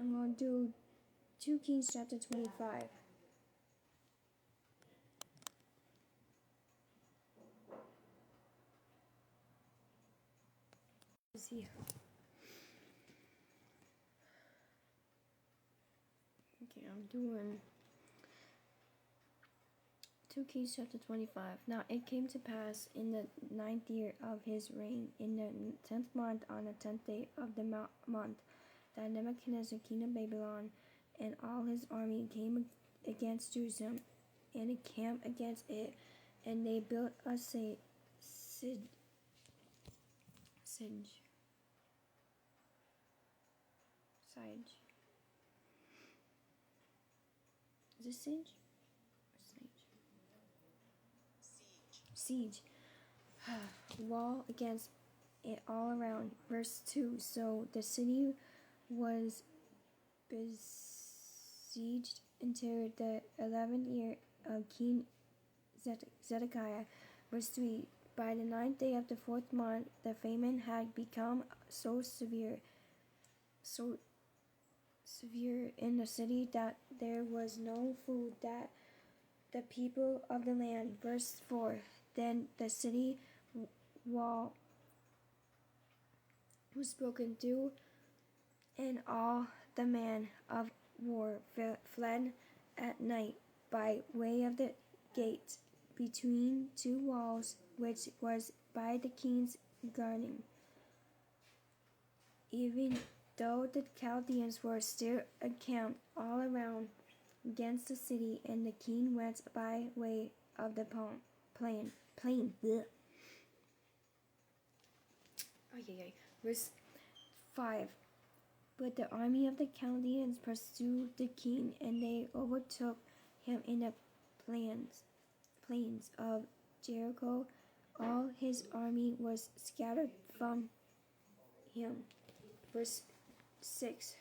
I'm going to do 2 Kings chapter 25. See. Okay, I'm doing 2 Kings chapter 25. Now it came to pass in the 9th year of his reign, in the 10th month, on the 10th day of the month, that Nebuchadnezzar, king of Babylon, and all his army came against Jerusalem, and encamped against it, and they built a siege. Is it siege? Siege. Wall against it all around. Verse 2. So the city was besieged until the 11th year of King Zedekiah. Verse 3. By the 9th day of the 4th month, the famine had become so severe in the city that there was no food that the people of the land. Verse 4. Then the city wall was broken through, and all the men of war fled at night by way of the gate between 2 walls, which was by the king's garden. Even though the Chaldeans were still encamped all around against the city, and the king went by way of the plain. Bleh. Verse 5. But the army of the Chaldeans pursued the king, and they overtook him in the plains of Jericho. All his army was scattered from him. Verse 6.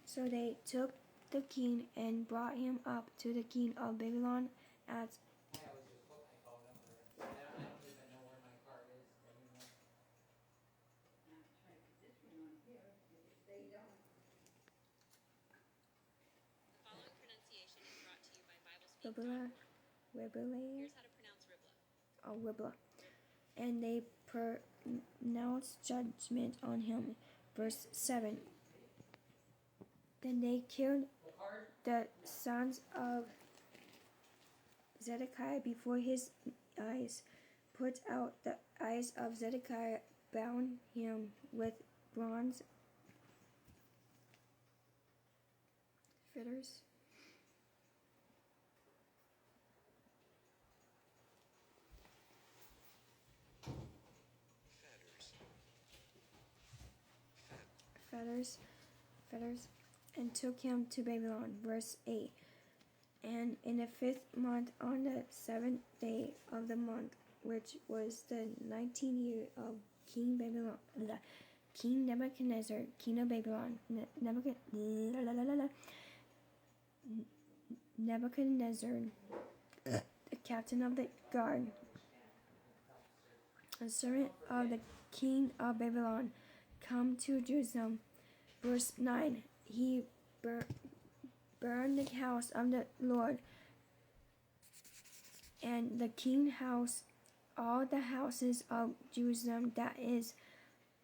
So they took the king and brought him up to the king of Babylon at Riblah. Riblah. And they pronounced judgment on him. Verse 7. Then they killed the sons of Zedekiah before his eyes, put out the eyes of Zedekiah, bound him with bronze fetters. And took him to Babylon. Verse 8. And in the 5th month, on the 7th day of the month, which was the 19th year of King Nebuchadnezzar, king of Babylon, Nebuchadnezzar, the captain of the guard, a servant of the king of Babylon, come to Jerusalem. Verse 9. He burned the house of the Lord and the king's house, all the houses of Jerusalem, that is,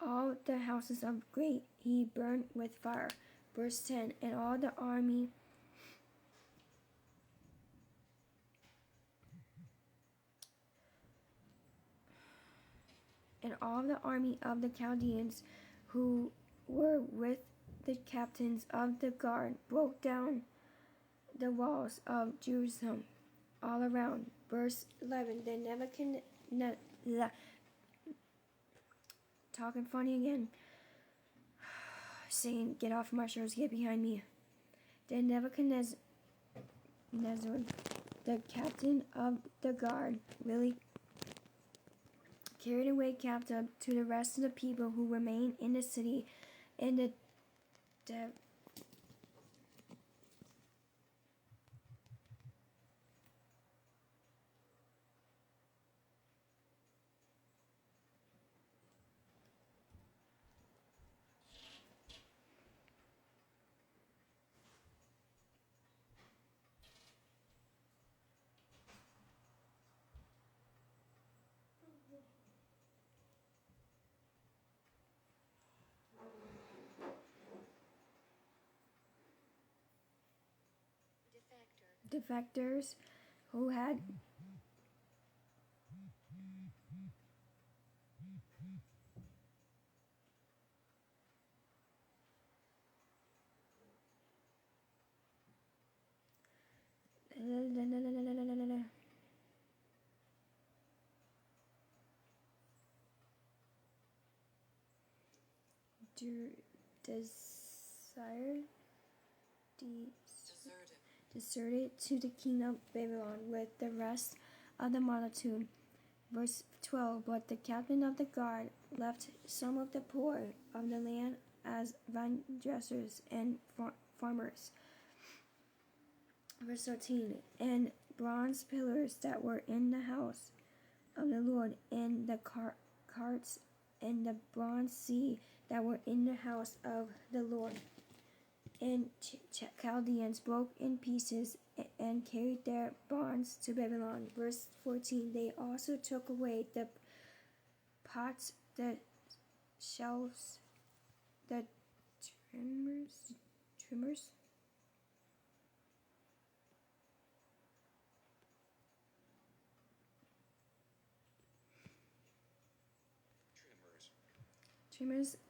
all the houses of great, he burned with fire. Verse 10. And all the army of the Chaldeans who were with the captains of the guard broke down the walls of Jerusalem all around. Verse 11. Then Nebuchadnezzar, talking funny again, saying, "Get off my shoulders, get behind me." Then Nebuchadnezzar, the captain of the guard, really carried away captive to the rest of the people who remained in the city, and the defectors who had desired deserted to the king of Babylon with the rest of the multitude. Verse 12. But the captain of the guard left some of the poor of the land as vine dressers and farmers. Verse 13. And bronze pillars that were in the house of the Lord, and the carts and the bronze sea that were in the house of the Lord. And Chaldeans broke in pieces and carried their bonds to Babylon. Verse 14. They also took away the pots, the shelves, the trimmers,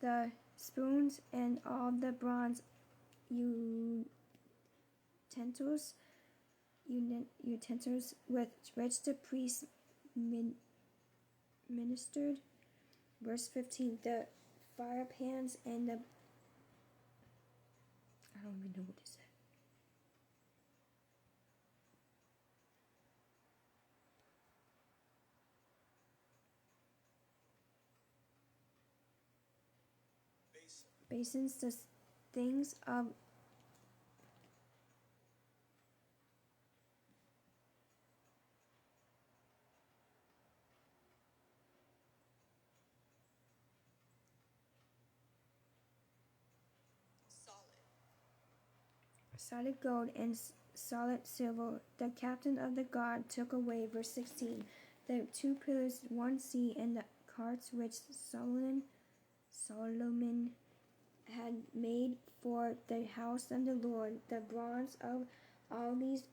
the spoons, and all the bronze utensils with which the priests ministered. Verse 15. The fire pans and the I don't even know what this said. Basins, the things of solid gold and solid silver. The captain of the guard took away. Verse 16. The two pillars, one sea, and the carts which Solomon had made for the house of the Lord. The bronze of all these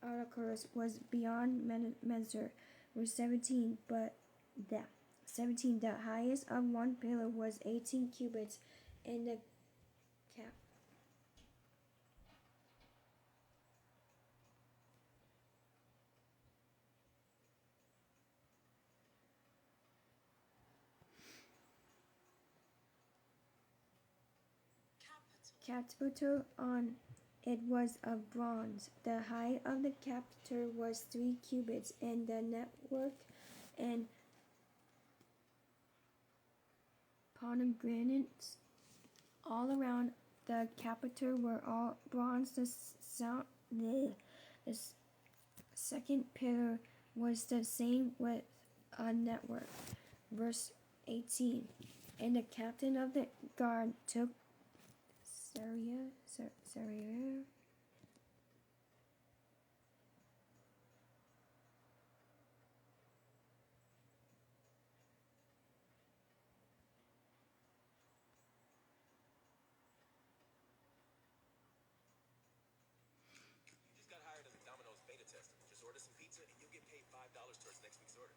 articles was beyond measure. Verse 17. The highest of one pillar was 18 cubits, and the cap capital on it was of bronze. The height of the capital was 3 cubits, and the network and pomegranates all around the capital were all bronze. The second pillar was the same with a network. Verse 18. And the captain of the guard took Saria. Just got hired as a Domino's beta tester. Just order some pizza and you'll get paid $5 towards next week's order.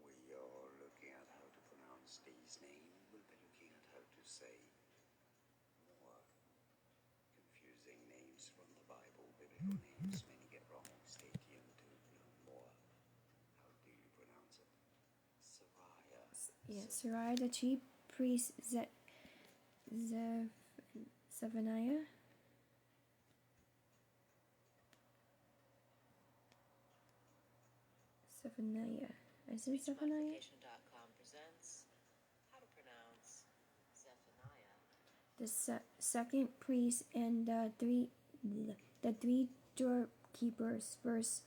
We are looking at how to pronounce these names. We'll be looking at how to say more confusing names from the Bible, biblical names. Many get wrong. Stay tuned to learn more. How do you pronounce it? Sariah. Yes, Sarai, the chief priest, Zephaniah. Is it Zephaniah? SpeechModification.com presents How to Pronounce Zephaniah. The second priest and the three doorkeepers. Verse